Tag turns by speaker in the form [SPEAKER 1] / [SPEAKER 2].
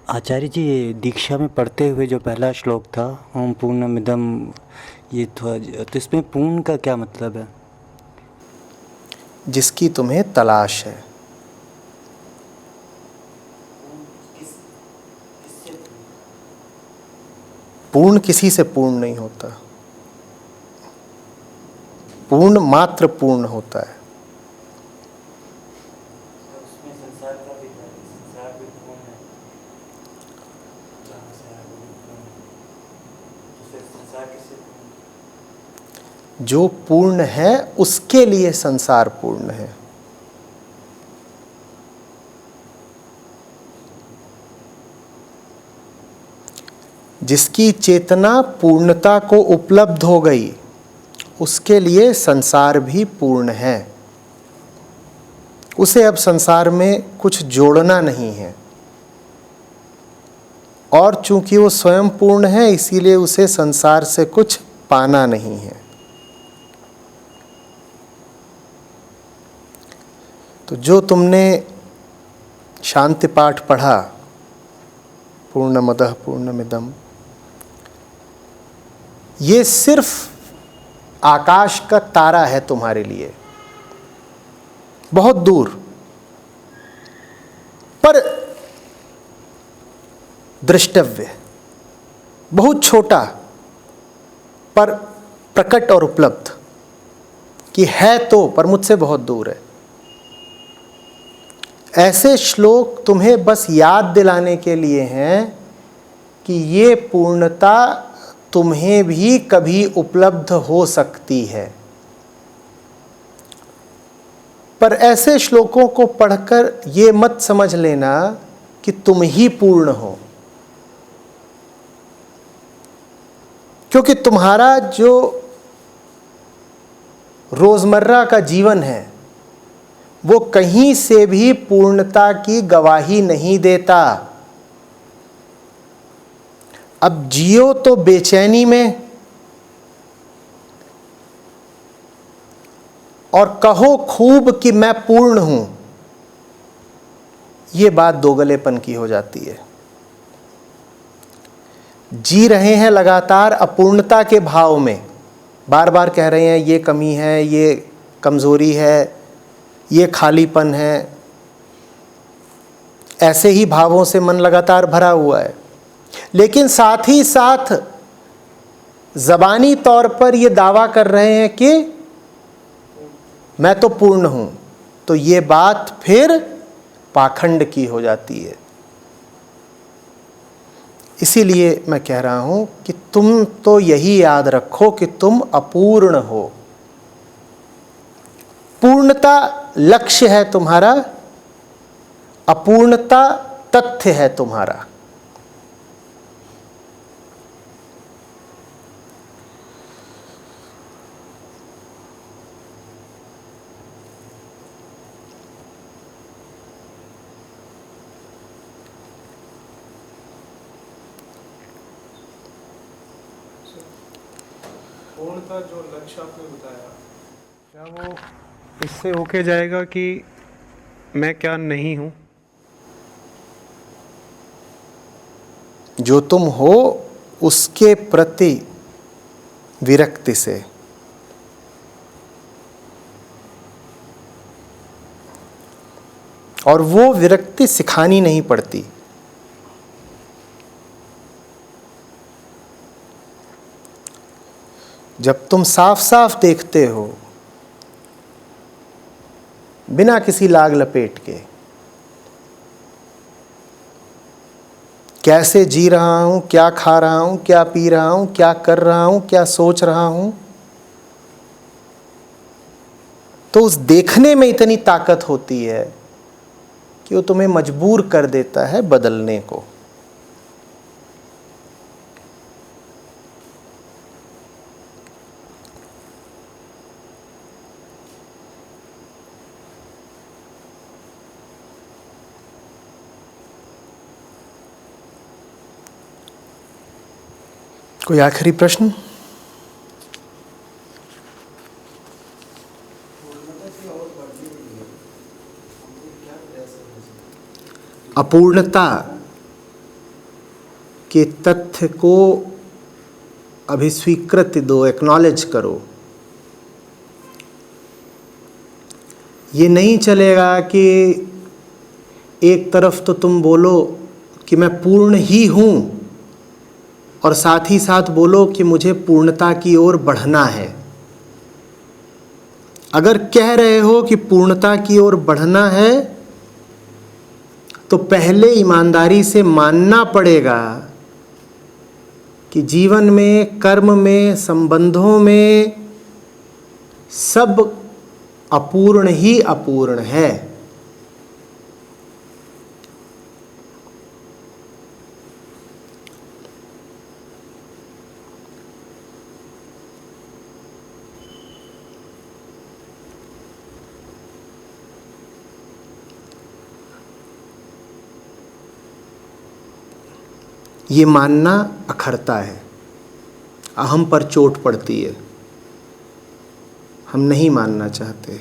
[SPEAKER 1] आचार्य जी, ये दीक्षा में पढ़ते हुए जो पहला श्लोक था, ओम पूर्णमिदम, ये तो इसमें पूर्ण का क्या मतलब है?
[SPEAKER 2] जिसकी तुम्हें तलाश है। पूर्ण किसी से पूर्ण नहीं होता, पूर्ण मात्र पूर्ण होता है।
[SPEAKER 1] उसमें संसार का भी है, संसार भी पूर्ण है, जहाँ से है वो भी पूर्ण है, तो फिर संसार किससे पूर्ण?
[SPEAKER 2] जो पूर्ण है उसके लिए संसार पूर्ण है। जिसकी चेतना पूर्णता को उपलब्ध हो गई उसके लिए संसार भी पूर्ण है। उसे अब संसार में कुछ जोड़ना नहीं है, और चूंकि वो स्वयं पूर्ण है इसीलिए उसे संसार से कुछ पाना नहीं है। तो जो तुमने शांति पाठ पढ़ा, पूर्णमदः पूर्णमिदम्, ये सिर्फ आकाश का तारा है तुम्हारे लिए, बहुत दूर, पर दृष्टव्य, बहुत छोटा पर प्रकट और उपलब्ध, कि है तो पर मुझसे बहुत दूर है। ऐसे श्लोक तुम्हें बस याद दिलाने के लिए हैं कि ये पूर्णता तुम्हें भी कभी उपलब्ध हो सकती है। पर ऐसे श्लोकों को पढ़कर ये मत समझ लेना कि तुम ही पूर्ण हो, क्योंकि तुम्हारा जो रोजमर्रा का जीवन है वो कहीं से भी पूर्णता की गवाही नहीं देता। अब जियो तो बेचैनी में, और कहो खूब कि मैं पूर्ण हूं, ये बात दोगलेपन की हो जाती है। जी रहे हैं लगातार अपूर्णता के भाव में, बार बार कह रहे हैं ये कमी है, ये कमजोरी है, ये खालीपन है, ऐसे ही भावों से मन लगातार भरा हुआ है। लेकिन साथ ही साथ ज़बानी तौर पर ये दावा कर रहे हैं कि मैं तो पूर्ण हूं, तो ये बात फिर पाखंड की हो जाती है। इसीलिए मैं कह रहा हूं कि तुम तो यही याद रखो कि तुम अपूर्ण हो। पूर्णता लक्ष्य है तुम्हारा, अपूर्णता तथ्य है तुम्हारा।
[SPEAKER 3] पूर्णता जो लक्ष्य आपने बताया, क्या वो इससे होके जाएगा कि मैं क्या नहीं हूं?
[SPEAKER 2] जो तुम हो उसके प्रति विरक्ति से। और वो विरक्ति सिखानी नहीं पड़ती। जब तुम साफ साफ देखते हो, बिना किसी लाग लपेट के, कैसे जी रहा हूं, क्या खा रहा हूं, क्या पी रहा हूं, क्या कर रहा हूं, क्या सोच रहा हूं, तो उस देखने में इतनी ताकत होती है कि वो तुम्हें मजबूर कर देता है बदलने को। कोई आखिरी प्रश्न? अपूर्णता के तथ्य को अभिस्वीकृति दो, एक्नॉलेज करो। ये नहीं चलेगा कि एक तरफ तो तुम बोलो कि मैं पूर्ण ही हूँ और साथ ही साथ बोलो कि मुझे पूर्णता की ओर बढ़ना है। अगर कह रहे हो कि पूर्णता की ओर बढ़ना है तो पहले ईमानदारी से मानना पड़ेगा कि जीवन में, कर्म में, संबंधों में सब अपूर्ण ही अपूर्ण है। ये मानना अखरता है, अहम पर चोट पड़ती है, हम नहीं मानना चाहते।